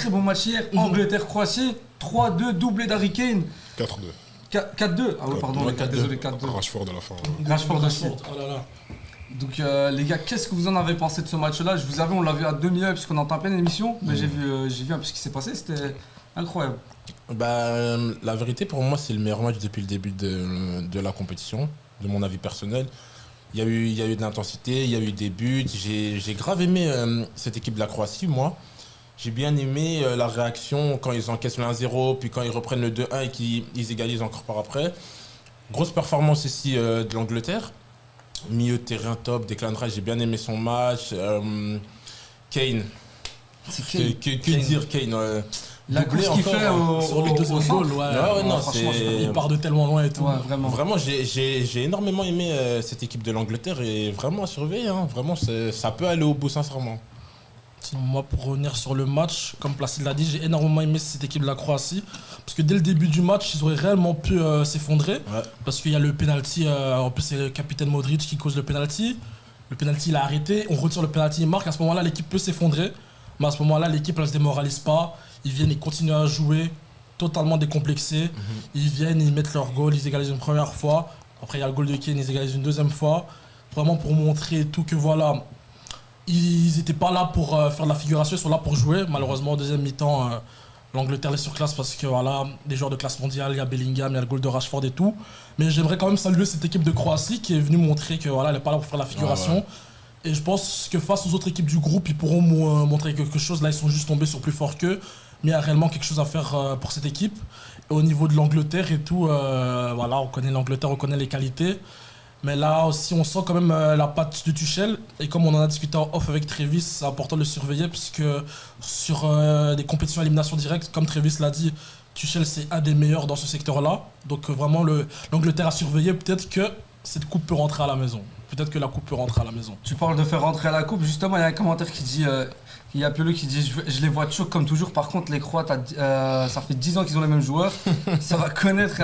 très bon match hier. Angleterre-Croatie, 3-2, doublé d'Harry Kane. 4-2. 4-2. Ah oui, pardon, les gars, désolé, 4-2. Rashford à la fin. Rashford aussi. Oh là là. Donc les gars, qu'est-ce que vous en avez pensé de ce match-là? On l'a vu à demi-heure puisqu'on est en pleine émission, mais j'ai vu un peu ce qui s'est passé, c'était incroyable. La vérité pour moi c'est le meilleur match depuis le début de la compétition, de mon avis personnel. Il y a eu de l'intensité, il y a eu des buts, j'ai grave aimé cette équipe de la Croatie moi. J'ai bien aimé la réaction quand ils encaissent le 1-0, puis quand ils reprennent le 2-1 et qu'ils égalisent encore par après. Grosse performance ici de l'Angleterre. Milieu de terrain top, Declan Rice, j'ai bien aimé son match. Kane. Que dire Kane La course qu'il fait sur le deuxième goal, il part de tellement loin et tout. Ouais, vraiment j'ai énormément aimé cette équipe de l'Angleterre et vraiment à surveiller. Hein. Vraiment, ça peut aller au bout, sincèrement. Sinon, moi, pour revenir sur le match, comme Placide l'a dit, j'ai énormément aimé cette équipe de la Croatie. Parce que dès le début du match, ils auraient réellement pu s'effondrer. Ouais. Parce qu'il y a le penalty, en plus c'est le capitaine Modric qui cause le penalty. Le penalty, il a arrêté, on retire le penalty, il marque. À ce moment-là, l'équipe peut s'effondrer. Mais à ce moment-là, l'équipe ne se démoralise pas. Ils viennent, ils continuent à jouer, totalement décomplexés. Ils viennent, ils mettent leur goal, ils égalisent une première fois. Après, il y a le goal de Kane, ils égalisent une deuxième fois. Vraiment pour montrer tout que voilà... Ils n'étaient pas là pour faire de la figuration, ils sont là pour jouer. Malheureusement, au deuxième mi-temps, l'Angleterre est sur classe parce que voilà, des joueurs de classe mondiale, il y a Bellingham, il y a le goal de Rashford et tout. Mais j'aimerais quand même saluer cette équipe de Croatie qui est venue montrer que voilà, elle n'est pas là pour faire de la figuration. Ouais. Et je pense que face aux autres équipes du groupe, ils pourront montrer quelque chose. Là, ils sont juste tombés sur plus fort qu'eux. Mais il y a réellement quelque chose à faire pour cette équipe. Et au niveau de l'Angleterre et tout, voilà, on connaît l'Angleterre, on connaît les qualités. Mais là aussi, on sent quand même la patte de Tuchel. Et comme on en a discuté en off avec Travis, c'est important de le surveiller puisque sur des compétitions à élimination directe, comme Travis l'a dit, Tuchel c'est un des meilleurs dans ce secteur-là. Donc vraiment, l'Angleterre à surveiller. Peut-être que cette coupe peut rentrer à la maison. Peut-être que la coupe peut rentrer à la maison. Tu parles de faire rentrer à la coupe. Justement, il y a un commentaire qui dit... il y a Piolo qui dit je les vois choc comme toujours. Par contre, les Croates, ça fait 10 ans qu'ils ont les mêmes joueurs. Ça va connaître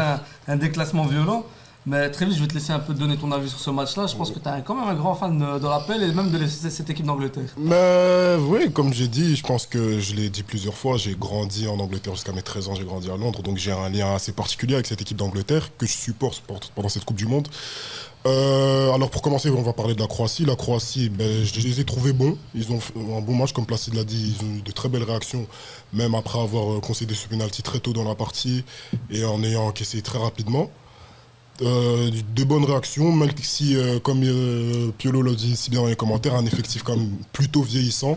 un déclassement violent. Mais très vite, je vais te laisser un peu donner ton avis sur ce match-là. Je pense que tu es quand même un grand fan de l'appel et même de cette équipe d'Angleterre. Mais oui, comme j'ai dit, je pense que je l'ai dit plusieurs fois, j'ai grandi en Angleterre jusqu'à mes 13 ans, j'ai grandi à Londres. Donc j'ai un lien assez particulier avec cette équipe d'Angleterre que je supporte pendant cette Coupe du Monde. Alors pour commencer, on va parler de la Croatie. La Croatie, je les ai trouvés bons. Ils ont fait un bon match, comme Placide l'a dit. Ils ont eu de très belles réactions, même après avoir concédé ce penalty très tôt dans la partie et en ayant encaissé très rapidement. De bonnes réactions, même si, comme Piolo l'a dit si bien dans les commentaires, un effectif quand même plutôt vieillissant.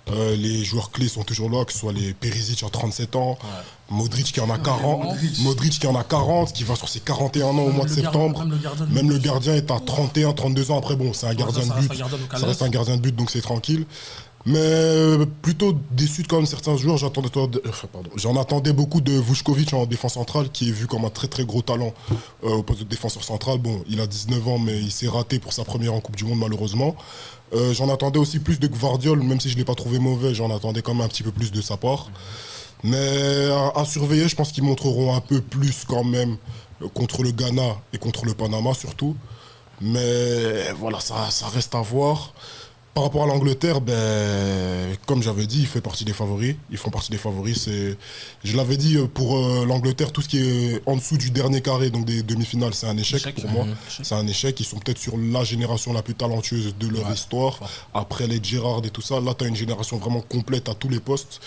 Les joueurs clés sont toujours là, que ce soit les Perisic à 37 ans, Modric qui en a 40, qui va sur ses 41 ans au mois de septembre. Même le gardien est à 31, 32 ans. Après, bon, c'est un gardien de but. Ça reste un gardien de but, donc c'est tranquille. Mais plutôt déçu de quand même certains joueurs. J'en attendais beaucoup de Vučković en défense centrale, qui est vu comme un très très gros talent au poste de défenseur central. Bon, il a 19 ans, mais il s'est raté pour sa première en Coupe du Monde, malheureusement. J'en attendais aussi plus de Gvardiol, même si je ne l'ai pas trouvé mauvais, j'en attendais quand même un petit peu plus de sa part. Mais à surveiller, je pense qu'ils montreront un peu plus quand même contre le Ghana et contre le Panama surtout. Mais voilà, ça reste à voir. Par rapport à l'Angleterre, comme j'avais dit, il fait partie des favoris. Ils font partie des favoris. Je l'avais dit, pour l'Angleterre, tout ce qui est en dessous du dernier carré, donc des demi-finales, c'est un échec pour moi. C'est un échec. Ils sont peut-être sur la génération la plus talentueuse de leur histoire. Après les Gerrard et tout ça, là, tu as une génération vraiment complète à tous les postes.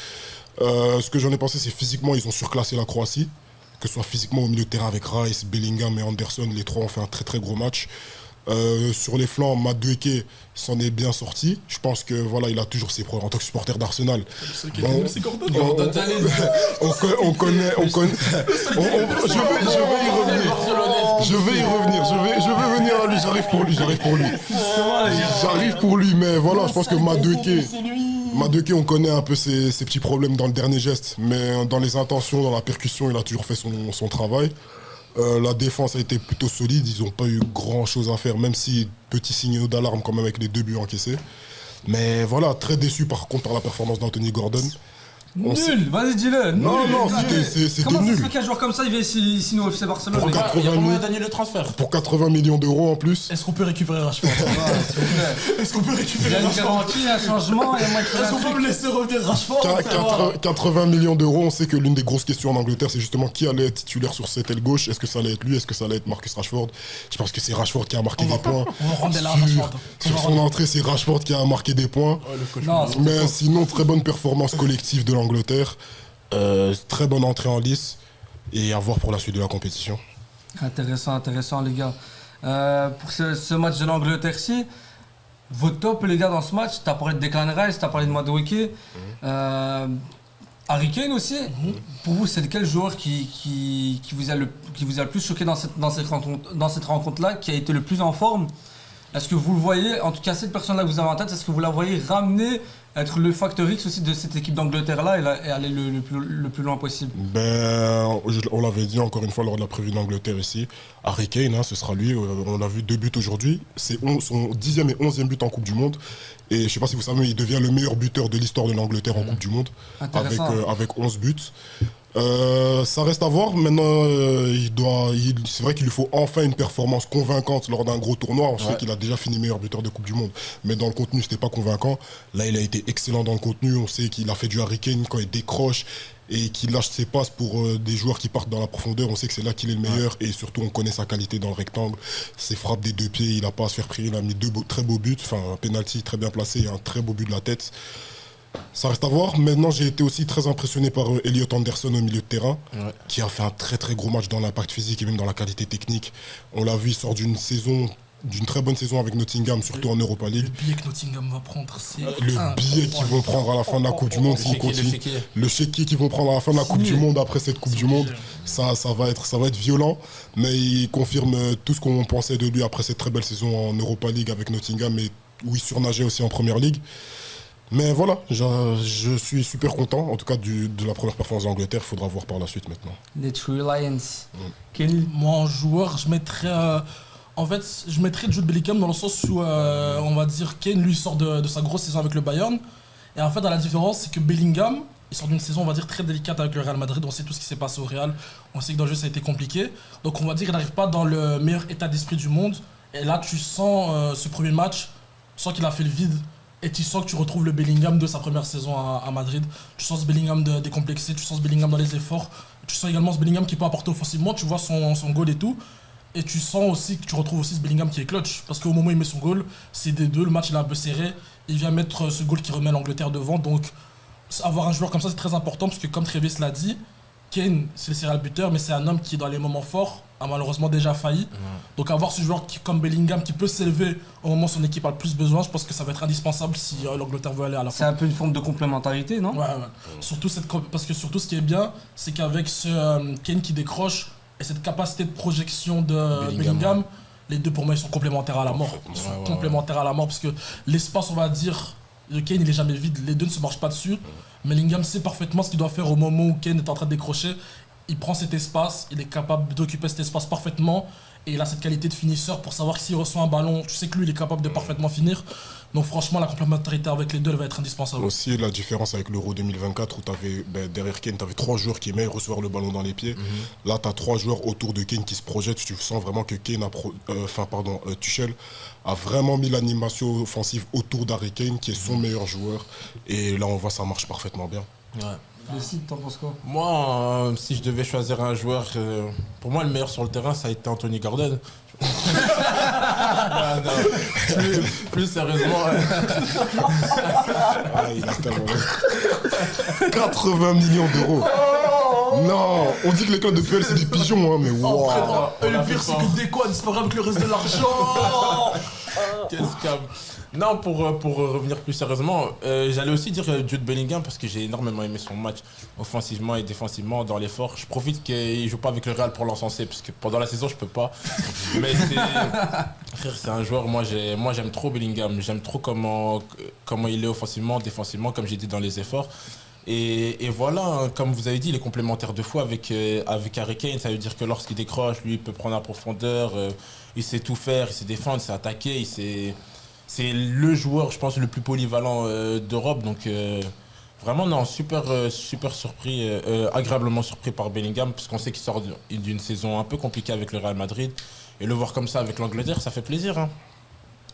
Ce que j'en ai pensé, c'est physiquement, ils ont surclassé la Croatie. Que ce soit physiquement au milieu de terrain avec Rice, Bellingham et Anderson, les trois ont fait un très très gros match. Sur les flancs, Madueke s'en est bien sorti. Je pense que voilà, il a toujours ses preuves en tant que supporter d'Arsenal. On connaît. Je vais y revenir. Je vais venir à lui. J'arrive pour lui, mais voilà, je pense que Madueke, on connaît un peu ses petits problèmes dans le dernier geste, mais dans les intentions, dans la percussion, il a toujours fait son travail. La défense a été plutôt solide, ils n'ont pas eu grand chose à faire, même si petit signal d'alarme quand même avec les 2 buts encaissés. Mais voilà, très déçu par contre par la performance d'Anthony Gordon. On sait- Nul, vas-y, dis-le. Non, Nul. non, Allez. c'était Comment ça se nul. fait qu'un joueur comme ça, il vient ici au FC Barcelone Pour les gars 80 Il y a moyen 000. d'annuler le transfert. Pour 80 millions d'euros en plus. Est-ce qu'on peut récupérer Rashford? Ouais, s'il vous plaît. Est-ce qu'on peut Il y récupérer a une Rashford? garantie, un changement, il y a moyen de faire Est-ce un qu'on peut truc. me laisser revenir Rashford? Qua- 80 millions d'euros, on sait que l'une des grosses questions en Angleterre, c'est justement qui allait être titulaire sur cette aile gauche. Est-ce que ça allait être lui? Est-ce que ça allait être Marcus Rashford? Je pense que c'est Rashford qui a marqué des points. On va rendre là Sur, Rashford. sur son entrée, c'est Rashford qui a marqué des points. Non, c'est Mais sinon, très bonne performance collective de l'Angleterre. Très bonne entrée en lice. Et à voir pour la suite de la compétition. intéressant, les gars. Pour ce match de l'Angleterre-ci, vos top, les gars, dans ce match, t'as parlé de Declan Rice, t'as parlé de Madueke. Harry Kane aussi. Pour vous, c'est lequel joueur qui vous a le plus choqué dans cette rencontre-là, qui a été le plus en forme? Est-ce que vous le voyez, en tout cas cette personne-là que vous avez en tête, est-ce que vous la voyez ramener, être le facteur X aussi de cette équipe d'Angleterre-là et aller le plus loin possible? On l'avait dit encore une fois lors de la prévue d'Angleterre ici. Harry Kane, hein, ce sera lui. On a vu 2 buts aujourd'hui. C'est son 10e et 11e but en Coupe du Monde. Et je ne sais pas si vous savez, mais il devient le meilleur buteur de l'histoire de l'Angleterre en Coupe du Monde. Intéressant. Avec 11 buts. Ça reste à voir. Maintenant, c'est vrai qu'il lui faut enfin une performance convaincante lors d'un gros tournoi. On sait qu'il a déjà fini meilleur buteur de Coupe du Monde. Mais dans le contenu, c'était pas convaincant. Là, il a été excellent dans le contenu. On sait qu'il a fait du Harry Kane quand il décroche et qu'il lâche ses passes pour des joueurs qui partent dans la profondeur. On sait que c'est là qu'il est le meilleur. Et surtout, on connaît sa qualité dans le rectangle. Ses frappes des 2 pieds, il n'a pas à se faire prier. Il a mis 2 très beaux buts. Enfin, un penalty très bien placé et un très beau but de la tête. Ça reste à voir. Maintenant, j'ai été aussi très impressionné par Elliot Anderson au milieu de terrain, qui a fait un très très gros match dans l'impact physique et même dans la qualité technique. On l'a vu, il sort d'une très bonne saison avec Nottingham, surtout en Europa League. Le billet que Nottingham va prendre, c'est Le billet qu'ils vont prendre à la fin de la Coupe du Monde s'ils continuent. Le chéquier qu'ils vont prendre à la fin de la Coupe du Monde après cette Coupe du Monde, ça va être violent. Mais il confirme tout ce qu'on pensait de lui après cette très belle saison en Europa League avec Nottingham et où il surnageait aussi en Première Ligue. Mais voilà, je suis super content, en tout cas de la première performance d'Angleterre. Il faudra voir par la suite maintenant. Les True Lions. Moi, en joueur, je mettrais Jude Bellingham dans le sens où, on va dire, Kane, lui, sort de sa grosse saison avec le Bayern. Et en fait, la différence, c'est que Bellingham, il sort d'une saison, on va dire, très délicate avec le Real Madrid. On sait tout ce qui s'est passé au Real. On sait que dans le jeu, ça a été compliqué. Donc, on va dire qu'il n'arrive pas dans le meilleur état d'esprit du monde. Et là, tu sens ce premier match, tu sens qu'il a fait le vide. Et tu sens que tu retrouves le Bellingham de sa première saison à Madrid. Tu sens ce Bellingham décomplexé, tu sens ce Bellingham dans les efforts. Tu sens également ce Bellingham qui peut apporter offensivement, tu vois son goal et tout. Et tu sens aussi que tu retrouves aussi ce Bellingham qui est clutch. Parce qu'au moment où il met son goal, c'est des deux, le match il est un peu serré. Il vient mettre ce goal qui remet l'Angleterre devant. Donc avoir un joueur comme ça c'est très important parce que comme Travis l'a dit, Kane c'est le serial buteur mais c'est un homme qui dans les moments forts a malheureusement déjà failli. Donc avoir ce joueur comme Bellingham qui peut s'élever au moment où son équipe a le plus besoin, je pense que ça va être indispensable si l'Angleterre veut aller à la C'est fin. un peu une forme de complémentarité, non? Ouais. Parce que surtout ce qui est bien, c'est qu'avec ce Kane qui décroche et cette capacité de projection de Bellingham, les deux pour moi ils sont complémentaires à la mort. Ils sont complémentaires à la mort parce que l'espace, on va dire, de Kane il est jamais vide, les deux ne se marchent pas dessus. Bellingham sait parfaitement ce qu'il doit faire au moment où Kane est en train de décrocher. Il prend cet espace, il est capable d'occuper cet espace parfaitement et il a cette qualité de finisseur pour savoir que s'il reçoit un ballon, tu sais que lui il est capable de parfaitement finir. Donc franchement la complémentarité avec les deux elle va être indispensable. Aussi la différence avec l'Euro 2024 où derrière Kane tu avais 3 joueurs qui aimaient recevoir le ballon dans les pieds. Là tu as 3 joueurs autour de Kane qui se projettent. Tu sens vraiment que Tuchel a vraiment mis l'animation offensive autour d'Harry Kane qui est son meilleur joueur. Et là on voit ça marche parfaitement bien. Le site, t'en penses quoi? Moi, si je devais choisir un joueur, pour moi le meilleur sur le terrain ça a été Anthony Gordon. Plus sérieusement. Il a tellement 80 millions d'euros. Non, on dit que les clubs de PL c'est des pigeons, hein, mais waouh. Le pire c'est que Deco a disparu avec le reste de l'argent. Quel scam. Non, pour revenir plus sérieusement, j'allais aussi dire Jude Bellingham parce que j'ai énormément aimé son match offensivement et défensivement dans l'effort. Je profite qu'il joue pas avec le Real pour l'encenser parce que pendant la saison je peux pas. Mais c'est un joueur, moi j'aime trop Bellingham, j'aime trop comment il est offensivement, défensivement, comme j'ai dit dans les efforts. Et voilà, hein, comme vous avez dit, il est complémentaire de fou avec Harry Kane. Ça veut dire que lorsqu'il décroche, lui il peut prendre la profondeur, il sait tout faire, il sait défendre, il sait attaquer, c'est le joueur, je pense, le plus polyvalent d'Europe. Donc Vraiment, non, super surpris, agréablement surpris par Bellingham, parce qu'on sait qu'il sort d'une saison un peu compliquée avec le Real Madrid. Et le voir comme ça avec l'Angleterre, ça fait plaisir. Hein.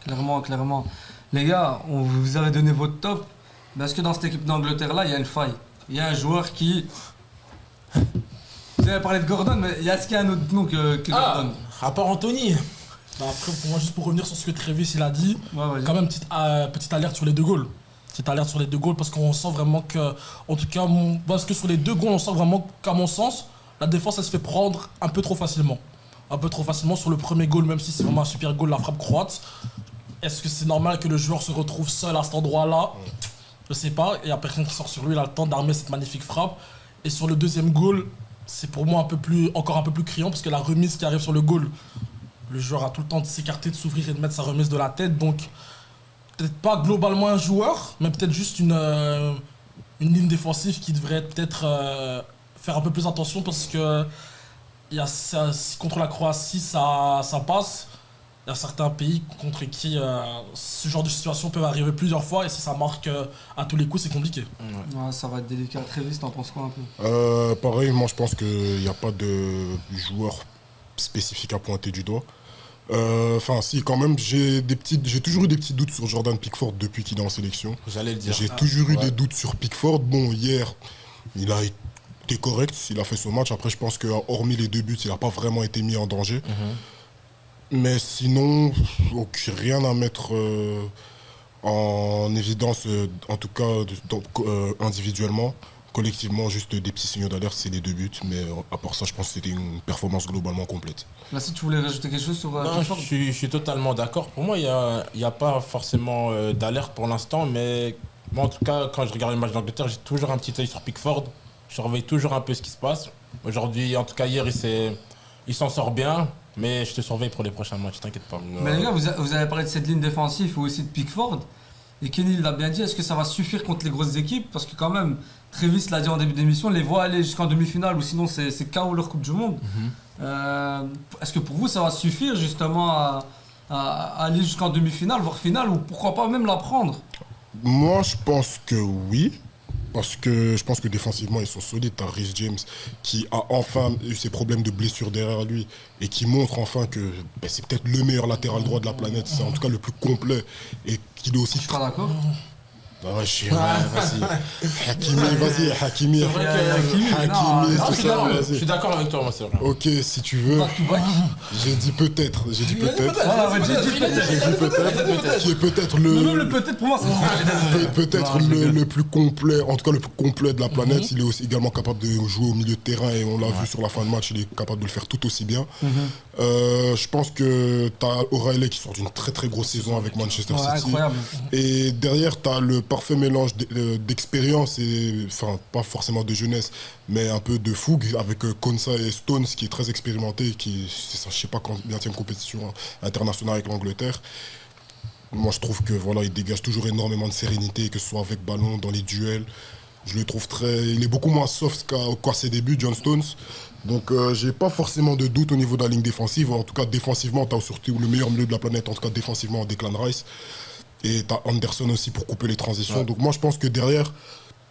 Clairement. Les gars, vous avez donné votre top. Mais est-ce que dans cette équipe d'Angleterre-là, il y a une faille? Il y a un joueur qui... Vous avez parlé de Gordon, mais est-ce qu'il y a un autre nom que Gordon? À part Anthony. Bah après, pour moi, juste pour revenir sur ce que Travis il a dit, Ouais, quand même petite alerte sur les 2 goals. Petite alerte sur les 2 goals parce qu'on sent vraiment que, en tout cas, parce que sur les 2 goals, on sent vraiment qu'à mon sens, la défense elle se fait prendre un peu trop facilement. Un peu trop facilement sur le premier goal, même si c'est vraiment un super goal, la frappe croate. Est-ce que c'est normal que le joueur se retrouve seul à cet endroit-là? Je sais pas. Il y a personne qui sort sur lui, il a le temps d'armer cette magnifique frappe. Et sur le deuxième goal, c'est pour moi encore un peu plus criant parce que la remise qui arrive sur le goal, le joueur a tout le temps de s'écarter, de s'ouvrir et de mettre sa remise de la tête. Donc, peut-être pas globalement un joueur, mais peut-être juste une ligne défensive qui devrait peut-être faire un peu plus attention parce que contre la Croatie, ça passe. Il y a certains pays contre qui ce genre de situation peut arriver plusieurs fois et si ça marque à tous les coups, c'est compliqué. Ouais, ça va être délicat. Travis, t'en penses quoi un peu? Pareil, moi je pense qu'il n'y a pas de joueur spécifique à pointer du doigt. Enfin, si, quand même, j'ai toujours eu des petits doutes sur Jordan Pickford depuis qu'il est en sélection. J'allais le dire. J'ai toujours eu des doutes sur Pickford. Bon, hier, il a été correct, il a fait son match. Après, je pense que hormis les 2 buts, il n'a pas vraiment été mis en danger. Mais sinon, rien à mettre en évidence, en tout cas individuellement. Collectivement, juste des petits signaux d'alerte, c'est les 2 buts. Mais à part ça, je pense que c'était une performance globalement complète. Là, si tu voulais rajouter quelque chose sur Non, Pickford? je suis totalement d'accord. Pour moi, il n'y a pas forcément d'alerte pour l'instant, mais moi, en tout cas, quand je regarde le match d'Angleterre, j'ai toujours un petit œil sur Pickford. Je surveille toujours un peu ce qui se passe. Aujourd'hui, en tout cas, hier, il s'en sort bien, mais je te surveille pour les prochains matchs, t'inquiète pas. Mais les gars, vous avez parlé de cette ligne défensive ou aussi de Pickford. Et Kenny l'a bien dit, est-ce que ça va suffire contre les grosses équipes? Parce que quand même, Travis l'a dit en début d'émission, les voit aller jusqu'en demi-finale ou sinon c'est KO leur Coupe du Monde. Est-ce que pour vous ça va suffire justement à aller jusqu'en demi-finale, voire finale, ou pourquoi pas même la prendre? Moi, je pense que oui. Parce que je pense que défensivement, ils sont solides. T'as Reece James qui a enfin eu ses problèmes de blessure derrière lui et qui montre enfin que c'est peut-être le meilleur latéral droit de la planète. C'est en tout cas le plus complet et qu'il est aussi... Tu seras d'accord? Ah ouais, vas-y. Hakimi. C'est vrai que Non, tout ça, je vas-y. suis d'accord avec toi, moi, c'est vrai. Ok, si tu veux. Back to back. J'ai dit peut-être. Ah, ouais, j'ai dit peut-être. Qui est peut-être Même le... le peut-être pour moi, c'est trop. Peut-être le plus complet, en tout cas le plus complet de la planète. Il est aussi également capable de jouer au milieu de terrain et on l'a vu sur la fin de match, il est capable de le faire tout aussi bien. Je pense que tu as O'Reilly qui sort d'une très très grosse saison avec Manchester Ouais, City. incroyable. Et derrière, tu as le parfait mélange d'expérience et, enfin, pas forcément de jeunesse, mais un peu de fougue avec Konsa et Stones qui est très expérimenté, je sais pas combien de compétition internationale avec l'Angleterre. Moi, je trouve que voilà, il dégage toujours énormément de sérénité, que ce soit avec ballon, dans les duels. Je le trouve il est beaucoup moins soft qu'à ses débuts, John Stones. Donc, j'ai pas forcément de doute au niveau de la ligne défensive. En tout cas, défensivement, tu as surtout le meilleur milieu de la planète, en tout cas défensivement, Declan Rice. Et tu as Anderson aussi pour couper les transitions. Ouais. Donc, moi, je pense que derrière,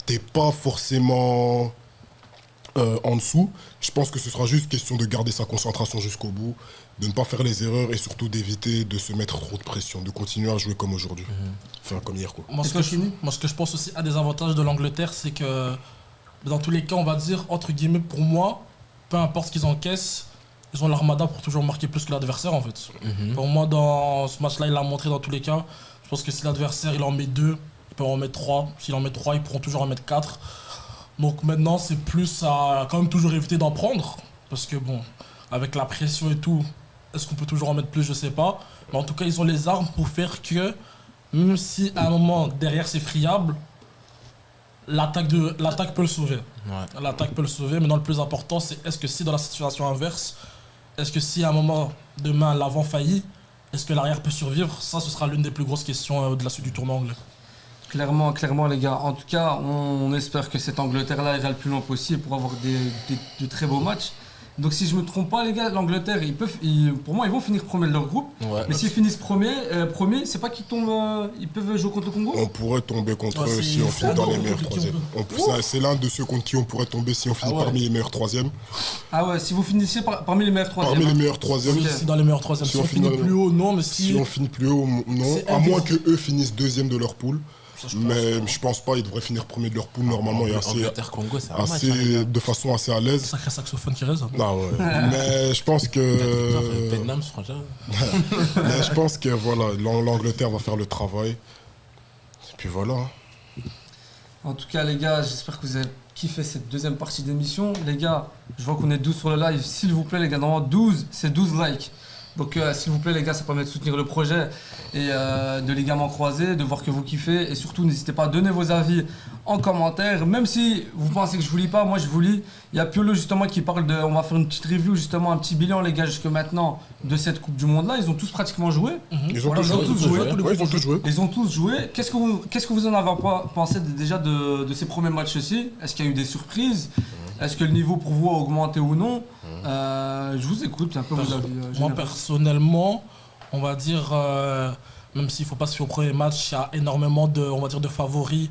t'es pas forcément en dessous. Je pense que ce sera juste question de garder sa concentration jusqu'au bout, de ne pas faire les erreurs et surtout d'éviter de se mettre trop de pression, de continuer à jouer comme aujourd'hui. Enfin, comme hier, quoi. Moi, ce que je pense aussi à des avantages de l'Angleterre, c'est que dans tous les cas, on va dire, entre guillemets, pour moi, peu importe ce qu'ils encaissent, ils ont l'armada pour toujours marquer plus que l'adversaire, en fait. Pour moi, dans ce match-là, il l'a montré dans tous les cas. Je pense que si l'adversaire il en met 2, il peut en mettre 3. S'il en met 3, ils pourront toujours en mettre 4. Donc maintenant, c'est plus à quand même toujours éviter d'en prendre. Parce que bon, avec la pression et tout, est-ce qu'on peut toujours en mettre plus? Je sais pas. Mais en tout cas, ils ont les armes pour faire que, même si à un moment derrière c'est friable, l'attaque peut le sauver. Ouais. L'attaque peut le sauver. Maintenant, le plus important, c'est est-ce que si dans la situation inverse, est-ce que si à un moment demain l'avant faillit, est-ce que l'arrière peut survivre? Ça, ce sera l'une des plus grosses questions de la suite du tournoi anglais. Clairement, les gars. En tout cas, on espère que cette Angleterre-là ira le plus loin possible pour avoir de très beaux matchs. Donc si je me trompe pas, les gars, l'Angleterre, pour moi, ils vont finir premier de leur groupe. Ouais. Mais s'ils finissent premier, c'est pas qu'ils tombent, ils peuvent jouer contre le Congo. On pourrait tomber contre Ouais, eux c'est- si on finit dans les contre meilleurs qui on troisièmes. C'est l'un de ceux contre qui on pourrait tomber si on finit Ah ouais. parmi les meilleurs troisièmes. Ah ouais, si vous finissez parmi les meilleurs troisièmes. Parmi les hein. meilleurs troisièmes. Si dans les meilleurs troisièmes. Si Si on on finit finit dans- plus haut, non, mais Si si. on finit plus haut, non. C'est À moins indécis. que eux finissent deuxième de leur poule. Ça, je pense, Mais ouais. je pense pas, ils devraient finir premier de leur poule normalement et Angleterre-Congo, c'est un match. hein, les assez, gars. de façon assez à l'aise. Sacré saxophone qui résonne. Ah ouais. Mais je pense que. Vietnam, ce frangin. Mais je pense que voilà, l'Angleterre va faire le travail. Et puis voilà. En tout cas, les gars, j'espère que vous avez kiffé cette deuxième partie d'émission. Les gars, je vois qu'on est 12 sur le live. S'il vous plaît, les gars, normalement 12, c'est 12 likes. Donc, s'il vous plaît, les gars, ça permet de soutenir le projet et de ligaments croisés, de voir que vous kiffez. Et surtout, n'hésitez pas à donner vos avis en commentaire. Même si vous pensez que je vous lis pas, moi je vous lis. Il y a Piolo justement qui parle de. On va faire une petite review, justement, un petit bilan, les gars, jusque maintenant de cette Coupe du Monde-là. Ils ont tous pratiquement joué. Ils ont Voilà, tous ils ont tous joué. joué. Ouais, ils ont tous joué. Ils ont tous joué. Qu'est-ce que vous en avez pensé déjà de ces premiers matchs-ci? Est-ce qu'il y a eu des surprises? Est-ce que le niveau pour vous a augmenté ou non? Je vous écoute un peu vos avis. Moi, généraux. personnellement, on va dire, même s'il ne faut pas se fier au premier match, il y a énormément de, on va dire, de favoris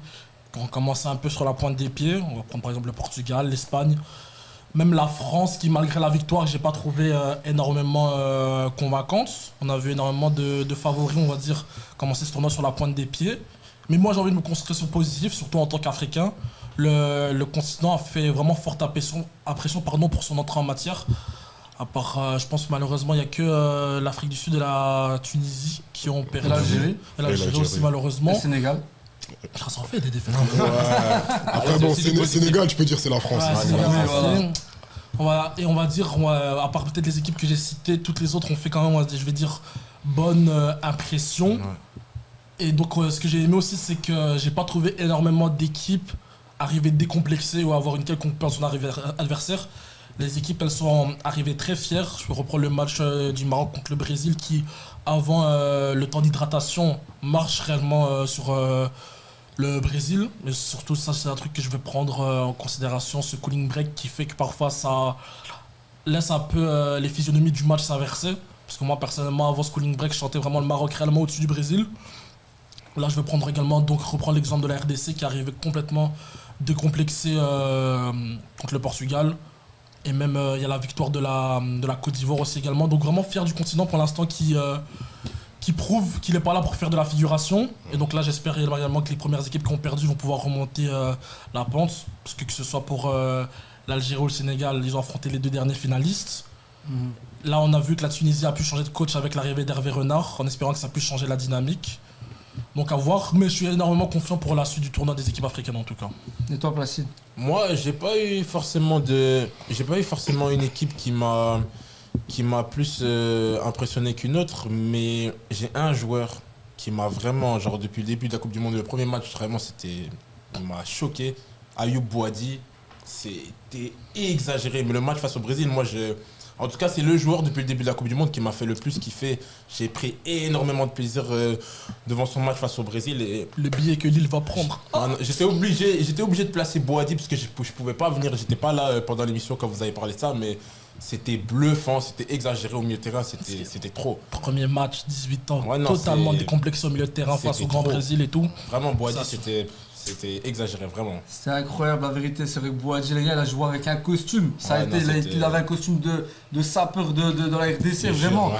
qui ont commencé un peu sur la pointe des pieds. On va prendre par exemple le Portugal, l'Espagne, même la France qui, malgré la victoire, je n'ai pas trouvé énormément convaincante. On a vu énormément de favoris, on va dire, commencer ce tournoi sur la pointe des pieds. Mais moi, j'ai envie de me concentrer sur le positif, surtout en tant qu'Africain. Le continent a fait vraiment forte impression pour son entrée en matière. À part, je pense malheureusement, il n'y a que l'Afrique du Sud et la Tunisie qui ont perdu. L'Algérie. Et l'Algérie aussi, l'Algérie. malheureusement. Le Sénégal. Ça en fait des défaites. Après, bon, Sénégal, tu peux dire c'est la France. Ouais, hein. c'est ouais, vrai, voilà. on va dire, à part peut-être les équipes que j'ai citées, toutes les autres ont fait quand même, je vais dire, bonne impression. Ouais. Et donc, ce que j'ai aimé aussi, c'est que j'ai pas trouvé énormément d'équipes arriver décomplexées ou avoir une quelconque peur de son adversaire. Les équipes, elles sont arrivées très fières. Je peux reprendre le match du Maroc contre le Brésil qui, avant le temps d'hydratation, marche réellement sur le Brésil. Mais surtout, ça, c'est un truc que je vais prendre en considération, ce cooling break qui fait que parfois ça laisse un peu les physionomies du match s'inverser. Parce que moi, personnellement, avant ce cooling break, je sentais vraiment le Maroc réellement au-dessus du Brésil. Là, je vais prendre également, donc reprendre l'exemple de la RDC qui arrivait complètement décomplexée contre le Portugal. Et même, il y a la victoire de la Côte d'Ivoire aussi également. Donc vraiment fier du continent pour l'instant qui prouve qu'il n'est pas là pour faire de la figuration. Et donc là, j'espère également que les premières équipes qui ont perdu vont pouvoir remonter la pente. Parce que ce soit pour l'Algérie ou le Sénégal, ils ont affronté les deux derniers finalistes. Là, on a vu que la Tunisie a pu changer de coach avec l'arrivée d'Hervé Renard, en espérant que ça puisse changer la dynamique. Donc à voir, mais je suis énormément confiant pour la suite du tournoi des équipes africaines en tout cas. Et toi, Placide? Moi, j'ai pas eu forcément une équipe qui m'a plus impressionné qu'une autre, mais j'ai un joueur qui m'a vraiment, genre depuis le début de la Coupe du Monde, le premier match, vraiment, il m'a choqué. Ayoub Boadi, c'était exagéré. Mais le match face au Brésil, en tout cas, c'est le joueur depuis le début de la Coupe du Monde qui m'a fait le plus kiffer. J'ai pris énormément de plaisir devant son match face au Brésil. Et Le billet que Lille va prendre. j'étais obligé de placer Boadi parce que je pouvais pas venir. J'étais pas là pendant l'émission quand vous avez parlé de ça, mais c'était bluffant, c'était exagéré au milieu de terrain, c'était trop. Premier match, 18 ans, Ouais, non, totalement c'est- décomplexé au milieu de terrain face c'était au Grand trop. Brésil et tout. Vraiment, Boadi, Ça, c'était exagéré, vraiment. C'est incroyable, la vérité. C'est vrai que Boadji, les gars, il a joué avec un costume. Ça a Ouais, été, non, c'était- il avait un costume de sapeur de la RDC, vraiment. Ouais,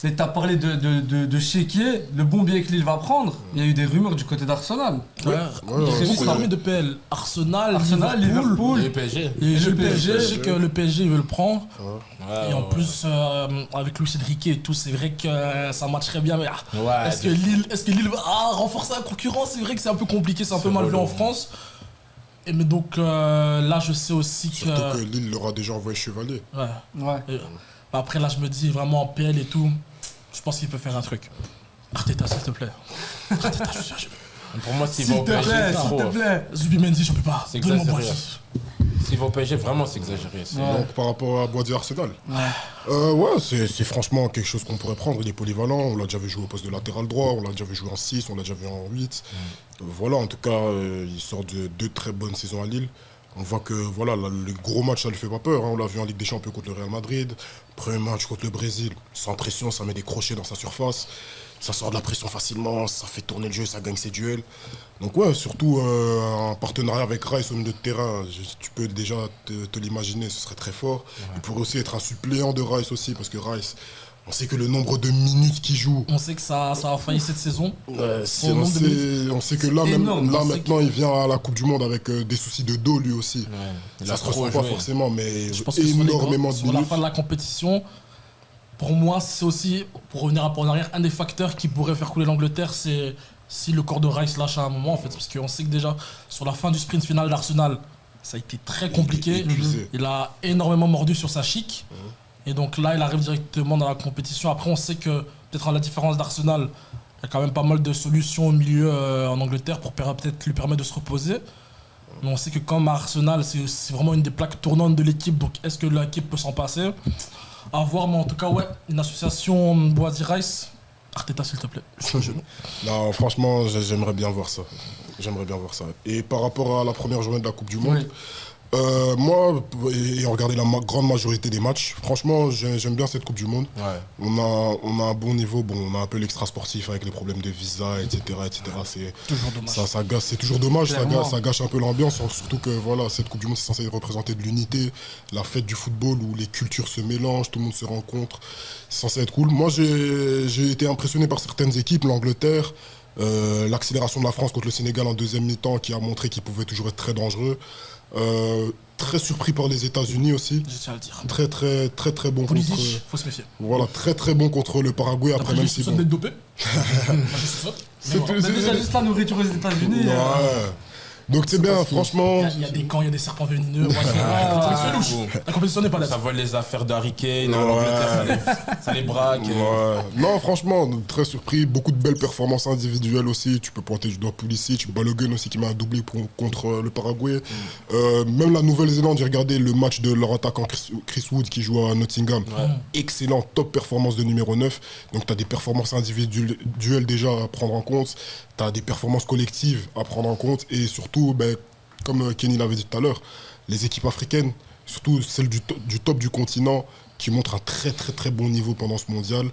Mais t'as parlé de Chéquier, le bon billet que Lille va prendre. Il y a eu des rumeurs du côté d'Arsenal. Ouais, ouais, il y a ouais, beaucoup c'est d'armées de PL. Arsenal, Arsenal, Liverpool. Et le PSG. Et le le PSG, PSG. je sais que le PSG veut le prendre. Ouais, Et en ouais. plus, avec Luis Enrique et tout, c'est vrai que ça matcherait bien. Mais Ouais, est-ce que Lille va renforcer la concurrence? C'est vrai que c'est un peu compliqué, c'est un peu C'est mal vu relou. en France. Et mais donc là, je sais aussi que. Surtout que Lille leur a déjà envoyé Chevalier. Ouais. Ouais. Et, après, là, je me dis vraiment en PL et tout, je pense qu'il peut faire un truc. Arteta, s'il te plaît. Arteta, je suis à genoux. Pour moi, s'il S'il va te au PSG, plaît, c'est s'il trop. te plaît. Zubimendi, je peux pas. C'est Donne-moi exagéré. Boadi. S'il va au PSG, vraiment, c'est exagéré. Ouais. Donc par rapport à Boadi Arsenal. Ouais. Ouais, c'est franchement quelque chose qu'on pourrait prendre. Il est polyvalent. On l'a déjà vu jouer au poste de latéral droit. On l'a déjà vu jouer en 6. On l'a déjà vu en 8. Voilà, en tout cas, il sort de 2 très bonnes saisons à Lille. On voit que voilà, le gros match, ça ne lui fait pas peur. Hein. On l'a vu en Ligue des Champions contre le Real Madrid. Premier match contre le Brésil, sans pression, ça met des crochets dans sa surface. Ça sort de la pression facilement, ça fait tourner le jeu, ça gagne ses duels. Donc ouais, surtout un partenariat avec Rice au milieu de terrain, tu peux déjà te l'imaginer, ce serait très fort. Il pourrait aussi être un suppléant de Rice aussi, parce que Rice, on sait que le nombre de minutes qu'il joue... On sait que ça a failli cette saison. on sait que là, maintenant, il vient à la Coupe du Monde avec des soucis de dos lui aussi. Ouais. Ça se ressent pas forcément, mais Je pense que énormément de sur la minutes. fin de la compétition, pour moi, c'est aussi, pour revenir un peu en arrière, un des facteurs qui pourrait faire couler l'Angleterre, c'est si le corps de Rice lâche à un moment, en fait. Parce qu'on sait que déjà, sur la fin du sprint final d'Arsenal, ça a été très compliqué. Il a énormément mordu sur sa chic. Et donc là, il arrive directement dans la compétition. Après, on sait que, peut-être à la différence d'Arsenal, il y a quand même pas mal de solutions au milieu en Angleterre pour peut-être lui permettre de se reposer. Mais on sait que comme Arsenal, c'est vraiment une des plaques tournantes de l'équipe. Donc est-ce que l'équipe peut s'en passer ? À voir, mais en tout cas, ouais, une association Boisy-Rice. Arteta, s'il te plaît. Non, franchement, j'aimerais bien voir ça. J'aimerais bien voir ça. Et par rapport à la première journée de la Coupe du Monde, moi, ayant regardé la grande majorité des matchs, franchement, j'aime bien cette Coupe du Monde. Ouais. On a un bon niveau. Bon, on a un peu l'extra sportif avec les problèmes de visa, etc. C'est Toujours dommage. ça gâche, c'est toujours dommage. Clairement. Ça gâche un peu l'ambiance. Surtout que voilà, cette Coupe du Monde, c'est censé représenter de l'unité, la fête du football où les cultures se mélangent, tout le monde se rencontre. C'est censé être cool. Moi, j'ai été impressionné par certaines équipes, l'Angleterre. L'accélération de la France contre le Sénégal en deuxième mi-temps qui a montré qu'il pouvait toujours être très dangereux. Très surpris par les États-Unis aussi. Je tiens à le dire. Très bon contre. Pulisic, faut se méfier. Voilà, très bon contre le Paraguay. Après, même si ça bon. d'être dopé. C'est tout. Mais déjà, juste la nourriture aux États-Unis. Ouais. Donc c'est bien, franchement. Il y a des camps, il y a des serpents venimeux. La compétition n'est pas là. Ça vole les affaires d'Harry Kane, en Angleterre, ça les braque. Ouais. Non, franchement, très surpris. Beaucoup de belles performances individuelles aussi. Tu peux pointer du doigt Pulisic, Balogun aussi qui m'a doublé contre le Paraguay. Même la Nouvelle-Zélande, j'ai regardé le match de leur attaquant Chris Wood qui joue à Nottingham. Excellent, top performance de numéro 9. Donc tu as des performances individuelles déjà à prendre en compte. Tu as des performances collectives à prendre en compte. Et surtout, comme Kenny l'avait dit tout à l'heure, les équipes africaines, surtout celles du top du continent, qui montrent un très bon niveau pendant ce mondial.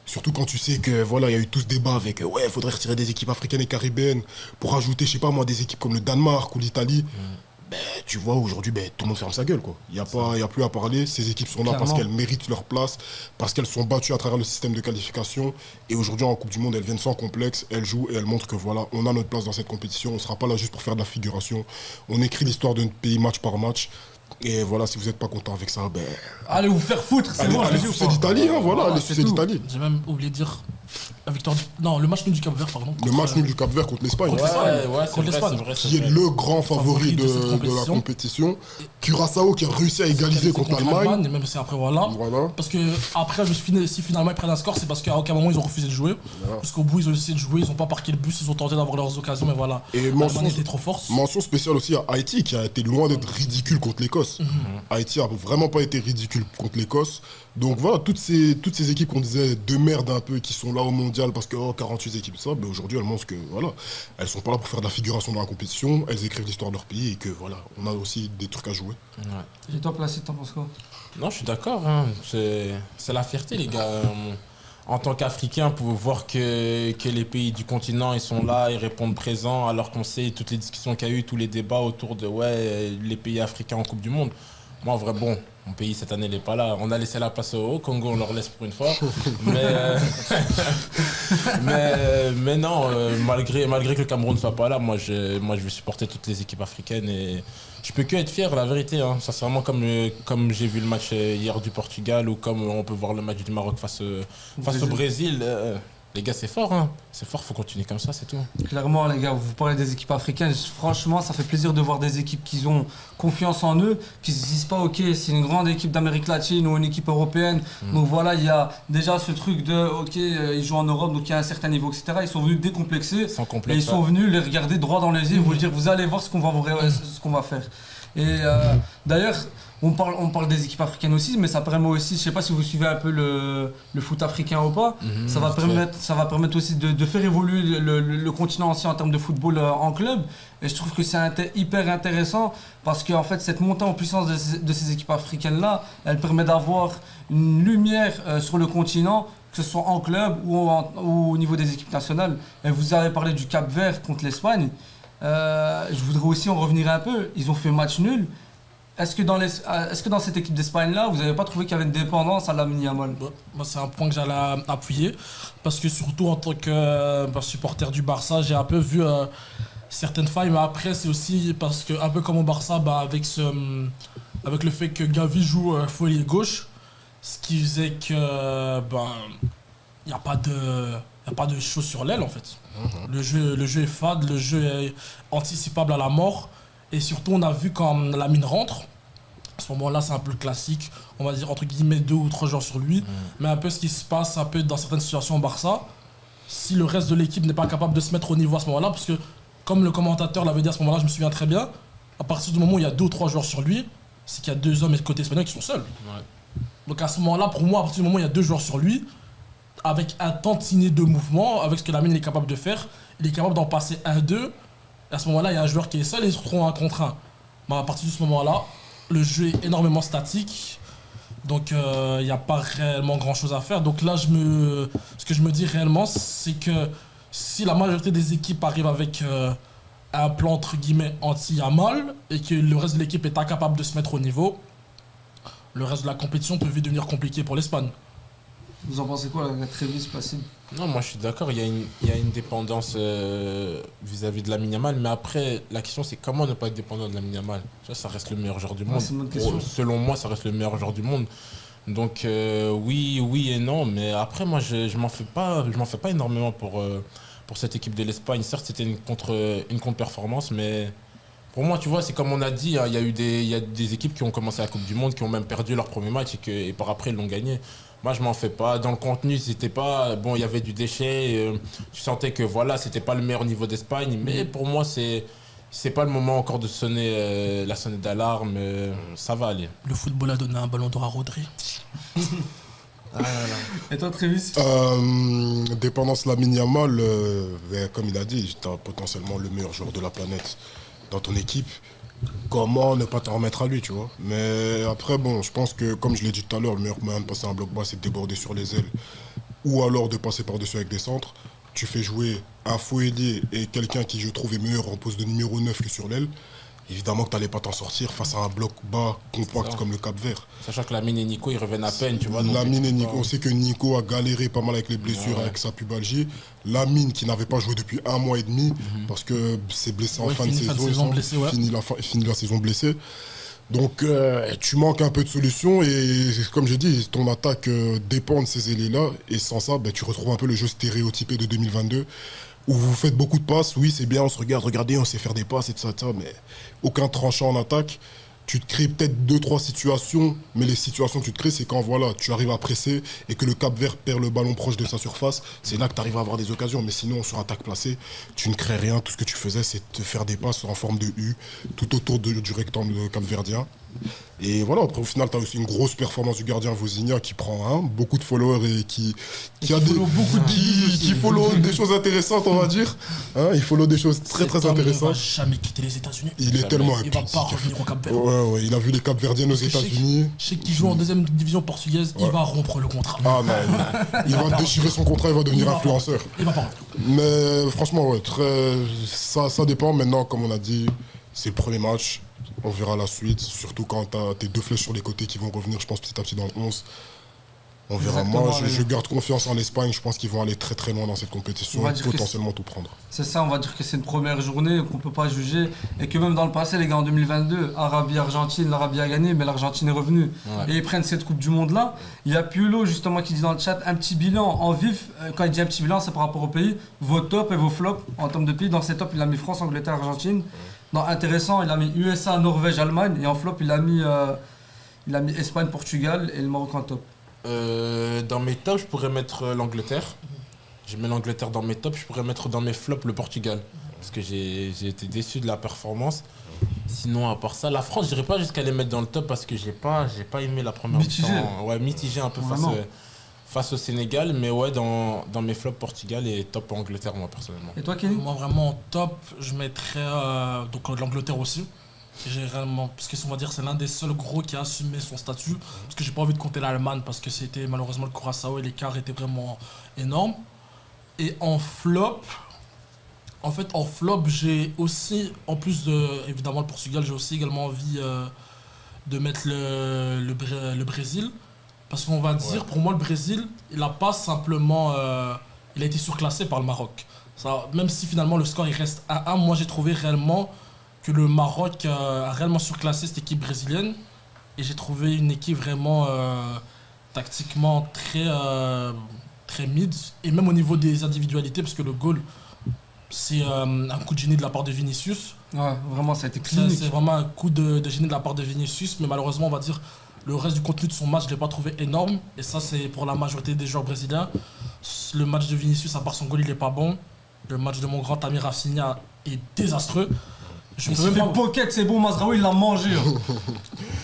Surtout quand tu sais que voilà, il y a eu tout ce débat avec il faudrait retirer des équipes africaines et caribéennes pour ajouter, je sais pas moi, des équipes comme le Danemark ou l'Italie. Tu vois, aujourd'hui, tout le monde ferme sa gueule, quoi. Il y a plus à parler. Ces équipes sont là parce qu'elles méritent leur place, parce qu'elles sont battues à travers le système de qualification. Et aujourd'hui, en Coupe du Monde, elles viennent sans complexe, elles jouent et elles montrent que voilà, on a notre place dans cette compétition. On ne sera pas là juste pour faire de la figuration. On écrit l'histoire de notre pays match par match. Et voilà, si vous n'êtes pas content avec ça, Allez vous faire foutre, c'est bon. allez sucer l'Italie, hein, voilà, allez sucer l'Italie. J'ai même oublié de dire la victoire le match nul du Cap Vert, pardon. Le match nul du Cap Vert contre l'Espagne. Contre c'est l'Espagne. vrai. Qui est le grand favori de cette la compétition. Curaçao qui a réussi à égaliser contre l'Allemagne. Et même si après, voilà. Parce que après, si finalement ils prennent un score, c'est parce qu'à aucun moment ils ont refusé de jouer. Jusqu'au bout, ils ont essayé de jouer, ils n'ont pas parqué le bus, ils ont tenté d'avoir leurs occasions, mais voilà. Et l'Allemagne était trop forte. mention spéciale aussi à Haïti qui a été loin d'être ridicule contre l'Écosse. Haïti a vraiment pas été ridicule contre l'Écosse. Donc voilà, toutes ces équipes qu'on disait de merde un peu, qui sont là au mondial parce que 48 équipes, ça, aujourd'hui elles montrent que voilà, elles sont pas là pour faire de la figuration dans la compétition, elles écrivent l'histoire de leur pays et que voilà, on a aussi des trucs à jouer. Et toi, Placide, t'en penses quoi? Non, je suis d'accord. Hein. C'est la fierté, les gars. En tant qu'Africain, pour voir que les pays du continent, ils sont là, ils répondent présents, alors qu'on sait toutes les discussions qu'il y a eu, tous les débats autour de les pays africains en Coupe du Monde. Moi, en vrai, mon pays cette année n'est pas là. On a laissé la place au Congo, on leur laisse pour une fois. mais non, malgré que le Cameroun ne soit pas là, moi je vais supporter toutes les équipes africaines et je peux que être fier, la vérité. Hein. Sincèrement, comme j'ai vu le match hier du Portugal ou comme on peut voir le match du Maroc face au Brésil. Les gars, c'est fort, hein. C'est fort, faut continuer comme ça, c'est tout. Clairement, les gars, vous parlez des équipes africaines. Franchement, ça fait plaisir de voir des équipes qui ont confiance en eux, qui se disent pas, ok, c'est une grande équipe d'Amérique latine ou une équipe européenne. Donc voilà, il y a déjà ce truc de, ok, ils jouent en Europe, donc il y a un certain niveau, etc. Ils sont venus décomplexés. Sans complexe, et ils sont venus les regarder droit dans les yeux et vous dire, vous allez voir ce qu'on va faire. Et d'ailleurs, on parle des équipes africaines aussi, mais ça permet aussi, je sais pas si vous suivez un peu le foot africain ou pas, ça va permettre aussi de faire évoluer le continent aussi en termes de football en club. Et je trouve que c'est hyper intéressant parce que en fait, cette montée en puissance de ces équipes africaines-là, elle permet d'avoir une lumière sur le continent, que ce soit en club ou au niveau des équipes nationales. Et vous avez parlé du Cap-Vert contre l'Espagne. Je voudrais aussi en revenir un peu. Ils ont fait match nul. Est-ce que dans cette équipe d'Espagne-là, vous n'avez pas trouvé qu'il y avait une dépendance à Lamine Yamal? Moi, c'est un point que j'allais appuyer. Parce que surtout en tant que supporter du Barça, j'ai un peu vu certaines failles. Mais après, c'est aussi parce que, un peu comme au Barça, avec le fait que Gavi joue folie gauche, ce qui faisait que il n'y a pas de choses sur l'aile en fait. Le jeu est fade, le jeu est anticipable à la mort. Et surtout, on a vu quand Lamine rentre, à ce moment-là, c'est un peu le classique, on va dire entre guillemets 2 ou 3 joueurs sur lui. Mais un peu ce qui se passe un peu dans certaines situations au Barça, si le reste de l'équipe n'est pas capable de se mettre au niveau à ce moment-là, parce que comme le commentateur l'avait dit à ce moment-là, je me souviens très bien, à partir du moment où il y a 2 ou 3 joueurs sur lui, c'est qu'il y a 2 hommes côté espagnol qui sont seuls. Ouais. Donc à ce moment-là, pour moi, à partir du moment où il y a 2 joueurs sur lui, avec un tantinet de mouvement, avec ce que Lamine est capable de faire, il est capable d'en passer 1-2. À ce moment-là, il y a un joueur qui est seul et ils se retrouvent 1 contre 1. À partir de ce moment-là, le jeu est énormément statique. Donc il n'y a pas réellement grand-chose à faire. Donc là, ce que je me dis réellement, c'est que si la majorité des équipes arrivent avec un plan entre guillemets anti-Yamal et que le reste de l'équipe est incapable de se mettre au niveau, le reste de la compétition peut vite devenir compliqué pour l'Espagne. Vous en pensez quoi, la Trévis Placide? Non, moi je suis d'accord, il y a une dépendance vis-à-vis de Lamine Yamal, mais après, la question c'est comment ne pas être dépendant de Lamine Yamal. Ça reste le meilleur joueur du monde. C'est une bonne question. Selon moi, ça reste le meilleur joueur du monde. Donc oui et non, mais après, moi je m'en fais pas énormément pour cette équipe de l'Espagne. Certes, c'était une contre-performance, mais pour moi, tu vois, c'est comme on a dit, hein, il y a des équipes qui ont commencé la Coupe du Monde, qui ont même perdu leur premier match et par après ils l'ont gagné. Moi, je m'en fais pas. Dans le contenu, c'était pas bon. Il y avait du déchet. Tu sentais que voilà, c'était pas le meilleur niveau d'Espagne. Mais pour moi, c'est pas le moment encore de sonner la sonnette d'alarme. Ça va aller. Le football a donné un ballon d'or à Rodri. Et toi, Trévis? Dépendance Lamine Yamal, comme il a dit, tu as potentiellement le meilleur joueur de la planète dans ton équipe. Comment ne pas t'en remettre à lui, tu vois. Mais après, bon, je pense que, comme je l'ai dit tout à l'heure, le meilleur moyen de passer un bloc bas, c'est de déborder sur les ailes. Ou alors de passer par-dessus avec des centres. Tu fais jouer un faux ailier et quelqu'un qui, je trouve, est meilleur en poste de numéro 9 que sur l'aile. Évidemment que tu n'allais pas t'en sortir face à un bloc bas compact comme le Cap-Vert. Sachant que Lamine et Nico, ils reviennent à peine, tu vois. Lamine et Nico, on sait que Nico a galéré pas mal avec les blessures, avec sa pubalgie. Lamine qui n'avait pas joué depuis 1 mois et demi parce que s'est blessé en fin de saison. Finit la saison blessé. Donc tu manques un peu de solutions et comme j'ai dit, ton attaque dépend de ces ailiers-là. Et sans ça, tu retrouves un peu le jeu stéréotypé de 2022. Où vous faites beaucoup de passes, oui c'est bien, on se regarde, regardez, on sait faire des passes et tout ça, mais aucun tranchant en attaque. Tu te crées peut-être 2-3 situations, mais les situations que tu te crées, c'est quand voilà, tu arrives à presser et que le Cap-Vert perd le ballon proche de sa surface, c'est là que tu arrives à avoir des occasions. Mais sinon, sur attaque placée, tu ne crées rien, tout ce que tu faisais, c'est te faire des passes en forme de U, tout autour du rectangle capverdien. Et voilà, après au final, tu as aussi une grosse performance du gardien Vozinha qui prend beaucoup de followers et qui follow des choses intéressantes, on va dire. Il follow des choses très intéressantes. Il va jamais quitter les États-Unis. Il est tellement Il va pas revenir au Cap-Vert. Ouais, il a vu les Cap-Verdiennes aux États-Unis. Je sais qu'il joue en 2e division portugaise, il va rompre le contrat. Ah non, il va déchirer son contrat, il va devenir influenceur. Il va pas. Mais franchement, ouais, ça dépend. Maintenant, comme on a dit, c'est le premier match. On verra la suite, surtout quand tu as tes 2 flèches sur les côtés qui vont revenir, je pense, petit à petit dans le 11. On verra. Moi, je garde confiance en Espagne. Je pense qu'ils vont aller très loin dans cette compétition et potentiellement tout prendre. C'est ça, on va dire que c'est une première journée qu'on ne peut pas juger. Et que même dans le passé, les gars, en 2022, Arabie-Argentine, l'Arabie a gagné, mais l'Argentine est revenue. Ouais. Et ils prennent cette Coupe du Monde-là. Il y a Piolo, justement, qui dit dans le chat un petit bilan en vif. Quand il dit un petit bilan, c'est par rapport au pays. Vos tops et vos flops en termes de pays. Dans ces tops, il a mis France, Angleterre, Argentine. Dans intéressant, il a mis USA, Norvège, Allemagne. Et en flop, il a mis Espagne, Portugal et le Maroc en top. Dans mes tops, je pourrais mettre l'Angleterre. Je mets l'Angleterre dans mes tops. Je pourrais mettre dans mes flops le Portugal. Parce que j'ai été déçu de la performance. Sinon, à part ça, la France, je dirais pas jusqu'à les mettre dans le top parce que j'ai pas aimé la première Mitigé. mi-temps. Ouais, mitigé un peu face au Sénégal. Mais ouais, dans mes flops, Portugal et top Angleterre, moi, personnellement. Et toi, Kenny? Moi, vraiment, en top, je mettrais donc l'Angleterre aussi. J'ai réellement, parce que on va dire c'est l'un des seuls gros qui a assumé son statut. Parce que j'ai pas envie de compter l'Allemagne parce que c'était malheureusement le Curaçao et l'écart était vraiment énorme. Et en flop, j'ai aussi, en plus de évidemment le Portugal, j'ai aussi également envie de mettre le Brésil. Parce qu'on va dire, pour moi, le Brésil, il a pas simplement. Il a été surclassé par le Maroc. Ça, même si finalement le score il reste 1-1, moi j'ai trouvé réellement que le Maroc a réellement surclassé cette équipe brésilienne. Et j'ai trouvé une équipe vraiment tactiquement très mid. Et même au niveau des individualités, parce que le goal, c'est un coup de génie de la part de Vinicius. Ouais, vraiment, ça a été clinique. C'est vraiment un coup de génie de la part de Vinicius. Mais malheureusement, on va dire, le reste du contenu de son match, je ne l'ai pas trouvé énorme. Et ça, c'est pour la majorité des joueurs brésiliens. Le match de Vinicius, à part son goal, il n'est pas bon. Le match de mon grand ami Rafinha est désastreux. Je me suis fait pocket, c'est bon, Mazraoui il l'a mangé.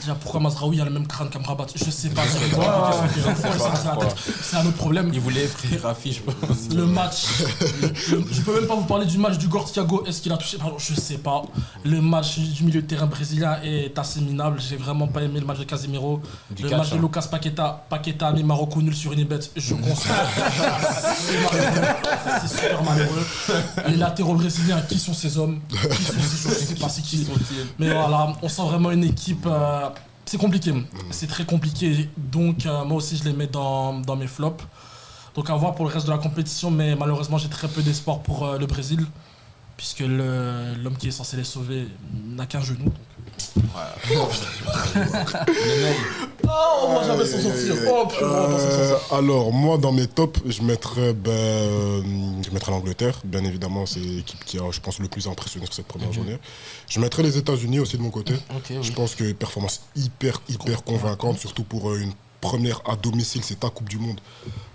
Déjà, pourquoi Mazraoui a le même crâne qu'Amrabat? Je sais pas. C'est un autre problème. Il voulait effrayer Rafi, je pense. Le match. Je peux même pas vous parler du match du Gor Thiago. Est-ce qu'il a touché? Pardon, je sais pas. Le match du milieu de terrain brésilien est assez minable. J'ai vraiment pas aimé le match de Casemiro. Le match de Lucas Paqueta. Paqueta a mis Marocco nul sur Unibet. Je conçois. C'est super malheureux. Les latéraux brésiliens, qui sont ces hommes? Qui sont ces choses? Je sais pas c'est qui. Mais voilà, on sent vraiment une équipe. C'est compliqué. C'est très compliqué. Donc, moi aussi, je les mets dans mes flops. Donc, à voir pour le reste de la compétition. Mais malheureusement, j'ai très peu d'espoir pour le Brésil. Puisque l'homme qui est censé les sauver n'a qu'un genou. On va jamais s'en sortir. Alors, moi, dans mes tops, je mettrais l'Angleterre. Bien évidemment, c'est l'équipe qui a, je pense, le plus impressionné sur cette première journée. Je mettrais les États-Unis aussi de mon côté. Je pense que performance hyper convaincante, surtout pour une première à domicile, c'est ta Coupe du Monde.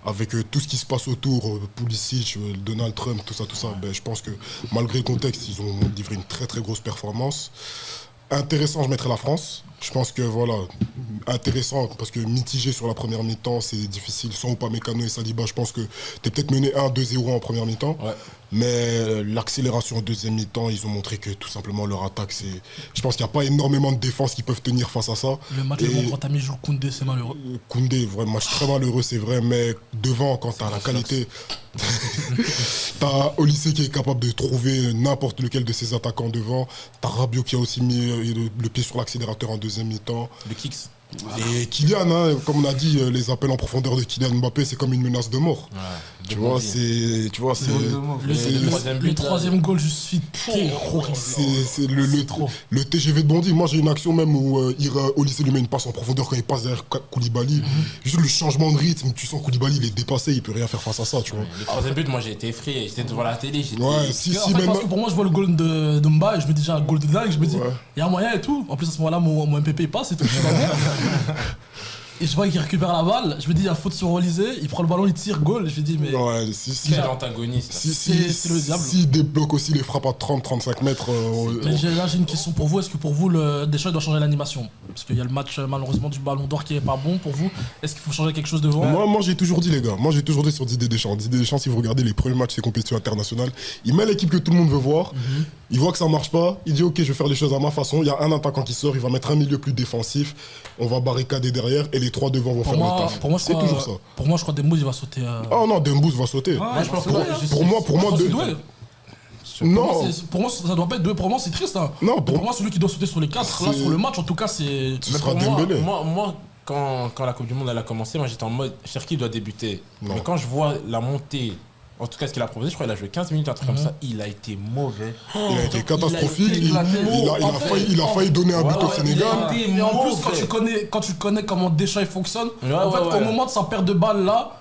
Avec tout ce qui se passe autour, Pulisic, Donald Trump, tout ça, je pense que malgré le contexte, ils ont livré une très grosse performance. Intéressant, je mettrais la France. Je pense que voilà, intéressant parce que mitigé sur la première mi-temps, c'est difficile. Sans Upamecano et Saliba, je pense que t'es peut-être mené 1-2-0 en première mi-temps. Ouais. Mais l'accélération en deuxième mi-temps, ils ont montré que tout simplement leur attaque, c'est. Je pense qu'il n'y a pas énormément de défenses qui peuvent tenir face à ça. Le match de mon grand ami joue Koundé, c'est malheureux. Koundé, vraiment match très malheureux, c'est vrai, mais devant, quand t'as la qualité, t'as Olysée qui est capable de trouver n'importe lequel de ses attaquants devant. T'as Rabiot qui a aussi mis le pied sur l'accélérateur en deuxième mi-temps. Le kicks. Et Kylian, hein, comme on a dit, les appels en profondeur de Kylian Mbappé, c'est comme une menace de mort. Ouais, tu vois, c'est le troisième goal, je suis terrorisé. C'est le TGV de Bondy. Moi, j'ai une action même où Olysée lui met une passe en profondeur quand il passe derrière Koulibaly. Juste le changement de rythme, tu sens Koulibaly, il est dépassé, il peut rien faire face à ça, tu vois. Le troisième but, moi, j'ai été effrayé. J'étais devant la télé. Parce que pour moi, je vois le goal de Mba et je me dis déjà un goal de dingue. Je me dis, il y a moyen et tout. En plus, à ce moment-là, mon MPP il passe et tout. Et je vois qu'il récupère la balle, je me dis il y a faute sur Olysée, il prend le ballon, il tire, goal, je me dis mais... Ouais, quel antagoniste. C'est le diable. S'il débloque aussi les frappes à 30-35 mètres... Mais là j'ai une question pour vous, est-ce que pour vous Deschamps doit changer l'animation? Parce qu'il y a le match malheureusement du Ballon d'Or qui est pas bon pour vous, est-ce qu'il faut changer quelque chose devant? Moi j'ai toujours dit les gars, moi j'ai toujours dit sur Didier Deschamps. Didier Deschamps, si vous regardez les premiers matchs de ses compétitions internationales, il met l'équipe que tout le monde veut voir, il voit que ça marche pas, il dit ok je vais faire les choses à ma façon, il y a un attaquant qui sort, il va mettre un milieu plus défensif, on va barricader derrière et les trois devant vont faire le taf. Pour moi, c'est toujours ça. Pour moi je crois que Dembouz il va sauter. Oh non, Dembouz va sauter. Pour moi non. Pour moi, ça doit pas être deux. Pour moi, c'est triste. Hein. Non, pour moi, celui qui doit sauter sur les 4, là, sur le match, en tout cas, c'est. Ce sera Dembélé. Moi, quand la Coupe du Monde elle a commencé, moi j'étais en mode Cherki doit débuter. Non. Mais quand je vois la montée, en tout cas ce qu'il a proposé, je crois qu'il a joué 15 minutes, un truc comme ça, il a été mauvais. Il a été catastrophique. Il a failli donner un but au Sénégal. Et en plus, quand tu connais comment Deschamps fonctionne, en fait, au moment de sa perte de balle là,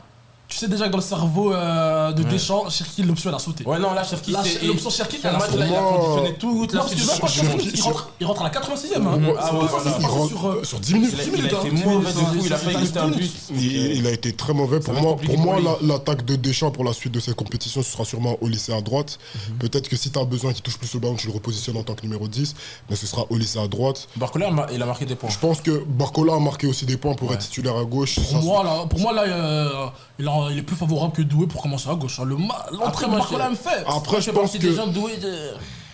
Tu sais déjà que dans le cerveau de Deschamps, Cherki, l'option elle a sauté. Ouais, non, là, Cherki, c'est. L'option Cherki, elle a Là, sauté. il a conditionné toute la Non, parce que même pas Cherki, il rentre à la 86e. Ah ouais, voilà. Sur 10 minutes. Il a été mauvais de fou, il a failli goûter un but. Il a été très mauvais. Ça Pour va être moi, compliqué pour moi pour lui. l'attaque de Deschamps pour la suite de cette compétition, ce sera sûrement Olysée à droite. Peut-être que si tu as besoin qu'il touche plus le ballon, tu le repositionnes en tant que numéro 10. Mais ce sera Olysée à droite. Barcola, il a marqué des points. Je pense que Barcola a marqué aussi des points pour être titulaire à gauche. Pour moi, là, il est plus favorable que Doué pour commencer à gauche. L'entrée de Barcola me fait. Après, je pense que. des gens doués de.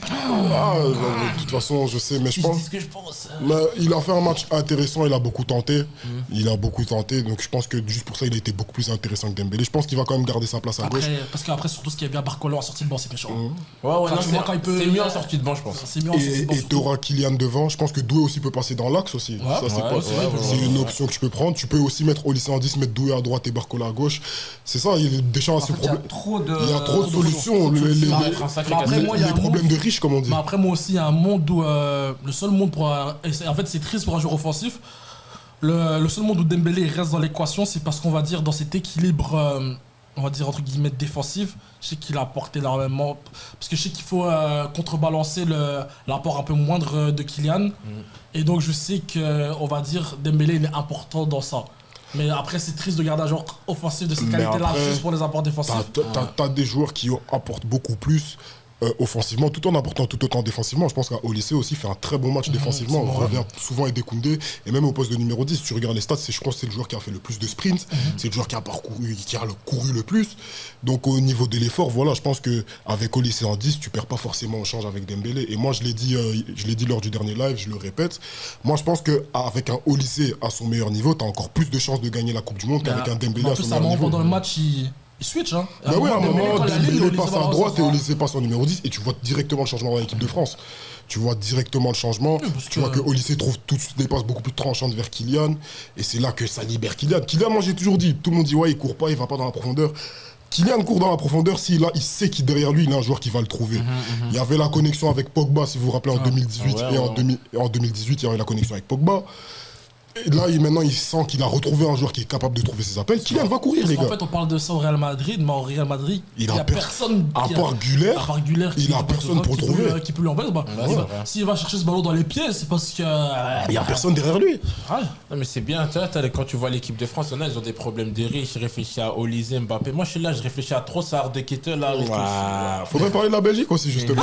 De toute façon, je sais, mais je pense. ce que je pense. Mais il a fait un match intéressant, il a beaucoup tenté. Il a beaucoup tenté, donc je pense que juste pour ça, il a été beaucoup plus intéressant que Dembélé. Je pense qu'il va quand même garder sa place à gauche. Parce qu'après, surtout ce qui est bien, Barcola en sortie de banc, c'est méchant. Ouais, Enfin, non, tu vois, quand il peut- c'est mieux en sortie de banc, je pense. C'est mieux en sortie de banc. Et tu auras Kylian devant. Je pense que Doué aussi peut passer dans l'axe aussi. Ça, c'est pas- c'est une option que tu peux prendre. Tu peux aussi mettre Olysée en 10, mettre Doué à droite et Barcola à gauche. C'est ça, Deschamps a ses Il y a problèmes. trop de. Il y a trop de solutions. Ça va être un sacré Mais après, casse-tête. moi, il y a Les un problèmes monde- de riches, comme on dit. Mais après, moi aussi, il y a un monde où. Le seul monde pour. En fait, c'est triste pour un joueur offensif. Le seul monde où Dembélé reste dans l'équation, c'est parce qu'on va dire dans cet équilibre, on va dire entre guillemets défensif, je sais qu'il a apporté énormément. Parce que je sais qu'il faut contrebalancer l'apport un peu moindre de Kylian. Et donc je sais que, on va dire, Dembélé il est important dans ça. Mais après, c'est triste de garder un joueur offensif de cette Mais qualité-là après, juste pour les apports défensifs. T'as des joueurs qui apportent beaucoup plus offensivement, tout en apportant tout autant défensivement. Je pense qu'Olysée aussi fait un très bon match défensivement. On revient souvent avec Koundé, et même au poste de numéro 10, si tu regardes les stats, je pense que c'est le joueur qui a fait le plus de sprints, c'est le joueur qui a couru le plus. Donc au niveau de l'effort, voilà, je pense qu'avec Olysée en 10, tu perds pas forcément au change avec Dembélé. Et moi, je l'ai dit lors du dernier live, je le répète, moi je pense qu'avec un Olysée à son meilleur niveau, tu as encore plus de chances de gagner la Coupe du Monde qu'avec un Dembélé En à son plus, à un meilleur moment niveau. pendant le match, il switch. Hein. Bah oui, à un moment, quand il y a la ligne, Dembélé Olysée passe à balance, droite et ça. Olysée passe en numéro 10 et tu vois directement le changement dans l'équipe de France. Tu vois directement le changement. parce Tu vois que Olysée trouve tout de suite des passes beaucoup plus tranchantes vers Kylian. Et c'est là que ça libère Kylian. Kylian, moi j'ai toujours dit, tout le monde dit ouais, il court pas, il va pas dans la profondeur. Kylian court dans la profondeur s'il il sait qu'il derrière lui, il a un joueur qui va le trouver. Il y avait la connexion avec Pogba, si vous vous rappelez, en 2018 et en 2018, il y avait la connexion avec Pogba. Et là, maintenant, il sent qu'il a retrouvé un joueur qui est capable de trouver ses appels. Kylian va courir, les En gars. fait, on parle de ça au Real Madrid, mais au Real Madrid, Il il a n'y a personne. à part Güler, il a personne pour le trouver. Qui peut lui envoyer. S'il va chercher ce ballon dans les pieds, c'est parce que. Il n'y a personne derrière lui. Non, mais c'est bien, quand tu vois l'équipe de France, ils ont des problèmes de riches. Je réfléchis à Olysée, Mbappé. Moi, je suis là, je réfléchis à Trossard, De Kettel, là. Faudrait parler de la Belgique aussi, justement.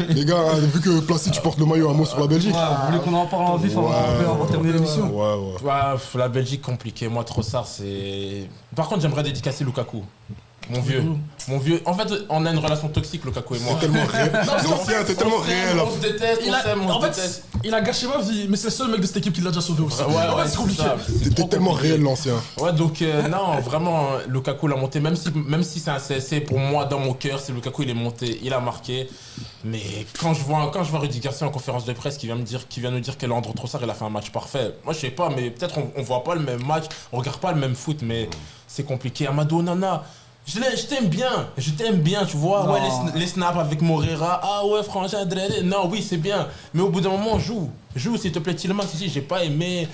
Les gars, vu que Placide, tu portes le maillot, un mot sur la Belgique. Vous voulez qu'on en parle en vif avant de terminer l'émission? Ouais, la Belgique compliquée. Moi, Trossard, c'est. Par contre, j'aimerais dédicacer Lukaku. Mon vieux. En fait, on a une relation toxique, Lukaku et moi. C'est tellement réel. L'ancien, t'es tellement réel. On se déteste, on s'aime, on se déteste. Il a gâché ma vie, mais c'est le seul mec de cette équipe qui l'a déjà sauvé aussi. Ouais, c'est compliqué. T'étais tellement réel, l'ancien. Ouais, donc non, vraiment, Lukaku l'a monté, même si c'est un CSC, pour moi, dans mon cœur, c'est Lukaku, il est monté, il a marqué. Mais quand je vois Rudy Garcia en conférence de presse qui vient nous dire que Leandro Trossard, il a fait un match parfait. Moi, je sais pas, mais peut-être on voit pas le même match, on regarde pas le même foot, mais c'est compliqué. Amadou Onana, je t'aime bien, tu vois. Non. Ouais, les snaps avec Moreira, ah ouais, frangin, Dredd. Non, oui, c'est bien. Mais au bout d'un moment, joue, s'il te plaît, Tillman, si, j'ai pas aimé.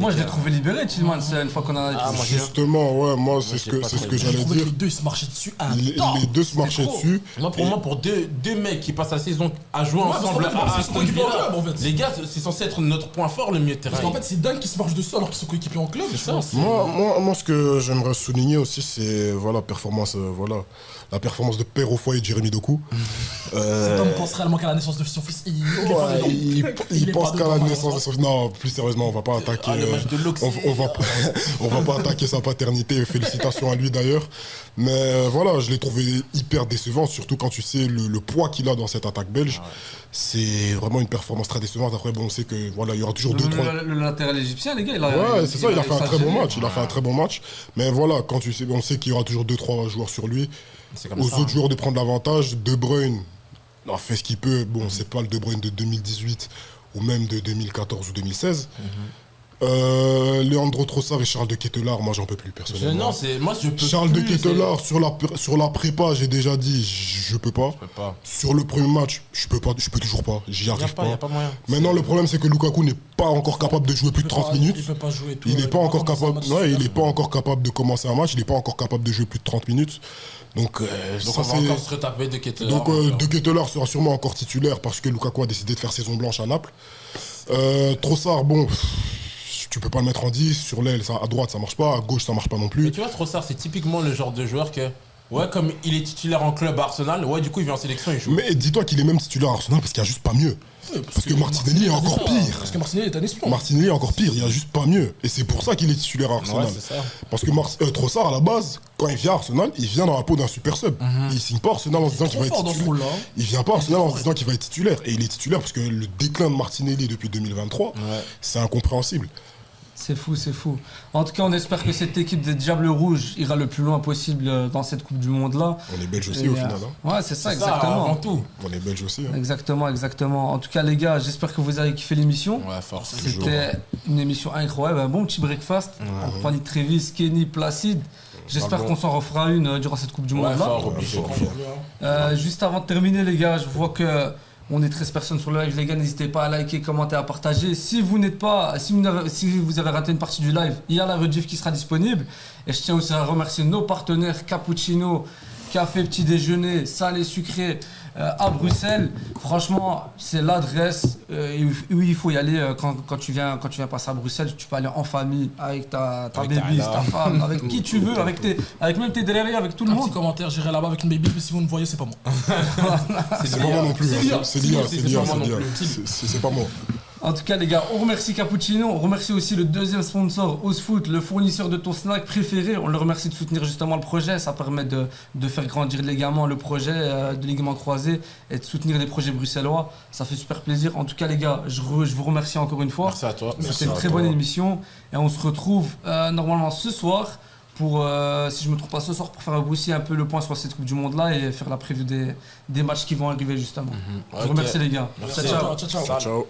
Moi, je l'ai trouvé libéré, Tillman, c'est une fois qu'on a. moi, Justement, ouais, moi, c'est ce que J'ai j'allais trouvé que dire. les deux ils se marchaient dessus. Les deux se marchaient dessus. Moi, pour moi, pour deux mecs qui passent la saison à jouer ensemble parce qu'en fait, à c'est Aston son équipe en Villa, club, en fait. les gars, c'est censé être notre point fort, le milieu de terrain. Parce qu'en fait, c'est dingue qui se marchent dessus alors qu'ils sont coéquipiers en club. C'est tu ça. vois. Moi, ce que j'aimerais souligner aussi, c'est la performance de Père au foyer de Jérémy Doku. Cet homme pense réellement qu'à la naissance de son fils. Il est pense pas qu'à la dedans, naissance de son fils. Non, plus sérieusement, on va pas attaquer. le match de l'Ox. On va pas attaquer sa paternité. Félicitations à lui d'ailleurs. Mais voilà, je l'ai trouvé hyper décevant, surtout quand tu sais le poids qu'il a dans cette attaque belge. C'est vraiment une performance très décevante. Après, bon, on sait que voilà, il y aura toujours 2-3. Le latéral égyptien, les gars, Ouais, c'est ça, il a fait un très bon match. Il Il a fait un très bon match. Mais voilà, quand tu sais, on sait qu'il y aura toujours 2-3 joueurs sur lui. C'est comme Aux ça, autres joueurs de prendre l'avantage. De Bruyne a fait ce qu'il peut. Bon, c'est pas le De Bruyne de 2018 ou même de 2014 ou 2016. Leandro Trossard et Charles de Ketelaere, moi j'en peux plus personnellement. Moi je peux Charles de plus, Ketelaere, sur la prépa, j'ai déjà dit, je peux pas. Je peux pas. Sur le premier match, je peux toujours pas. J'y arrive Y a pas moyen. Maintenant, le problème, c'est que Lukaku n'est pas encore capable de jouer plus de 30 minutes. Il peut pas jouer tout. Il n'est pas encore capable. Ouais, il n'est pas encore capable de commencer un match. Il n'est pas encore capable de jouer plus de 30 minutes. Donc Donc ça on va c'est. encore se retaper de Ketelaere. Donc De Ketelaere sera sûrement encore titulaire parce que Lukaku a décidé de faire saison blanche à Naples. Trossard, bon. Tu peux pas le mettre en 10, sur l'aile, à droite ça marche pas, à gauche ça marche pas non Mais plus. tu vois, Trossard, c'est typiquement le genre de joueur que, ouais, comme il est titulaire en club à Arsenal, ouais, du coup, il vient en sélection, il joue. Mais dis-toi qu'il est même titulaire à Arsenal parce qu'il y a juste pas mieux. Parce que Martinelli est encore pire. Parce que Martinelli est un espion. Martinelli est encore pire, il y a juste pas mieux. Et c'est pour ça qu'il est titulaire à Arsenal. Ouais, c'est ça. Parce que Trossard, à la base, quand il vient à Arsenal, il vient dans la peau d'un super sub. Il signe pas Arsenal en se disant qu'il va être fort dans ce titulaire. rôle-là. Il vient pas à Arsenal en se disant qu'il va être titulaire. Et il est titulaire parce que le déclin de Martinelli depuis 2023, c'est incompréhensible. C'est fou, c'est fou. En tout cas, on espère que cette équipe des Diables Rouges ira le plus loin possible dans cette Coupe du Monde-là. On est belge aussi Et, au final. Hein. Ouais, c'est ça, C'est exactement. avant tout. On est belge aussi. Hein. Exactement, exactement. En tout cas, les gars, j'espère que vous avez kiffé l'émission. Ouais, force. C'était une émission incroyable, un bon petit breakfast en compagnie de Trévis, Kenny, Placide. J'espère qu'on s'en refera une durant cette Coupe du Ouais, Monde-là. fort, obligé. Juste avant de terminer, les gars, je vois que on est 13 personnes sur le live. Les gars, n'hésitez pas à liker, commenter, à partager. Si vous avez raté une partie du live, il y a la rediff qui sera disponible. Et je tiens aussi à remercier nos partenaires Cappuccino, Café Petit Déjeuner, salé sucré à Bruxelles. Franchement, c'est l'adresse où il faut y aller quand tu viens passer à Bruxelles. Tu peux aller en famille avec ta baby, ta femme, avec qui tu veux, avec même tes derrière, avec tout le Un monde. petit commentaire, j'irai là-bas avec une baby, mais si vous me voyez, c'est pas moi. C'est pas moi non plus. C'est hein. Lia. C'est Lia, c'est Lia, pas moi c'est non Lia. plus. C'est pas moi. En tout cas, les gars, on remercie Cappuccino, on remercie aussi le deuxième sponsor, Ozfoot, le fournisseur de ton snack préféré. On le remercie de soutenir justement le projet. Ça permet de faire grandir légalement le projet de ligament croisé et de soutenir les projets bruxellois. Ça fait super plaisir. En tout cas, les gars, je vous remercie encore une fois. Merci à toi. C'était une très bonne émission. Et on se retrouve normalement ce soir pour, si je me trompe pas, ce soir pour faire aussi un peu le point sur cette Coupe du Monde là et faire la preview des matchs qui vont arriver justement. Je vous remercie les gars. Merci. Ciao, ciao. Ciao, ciao. Ciao.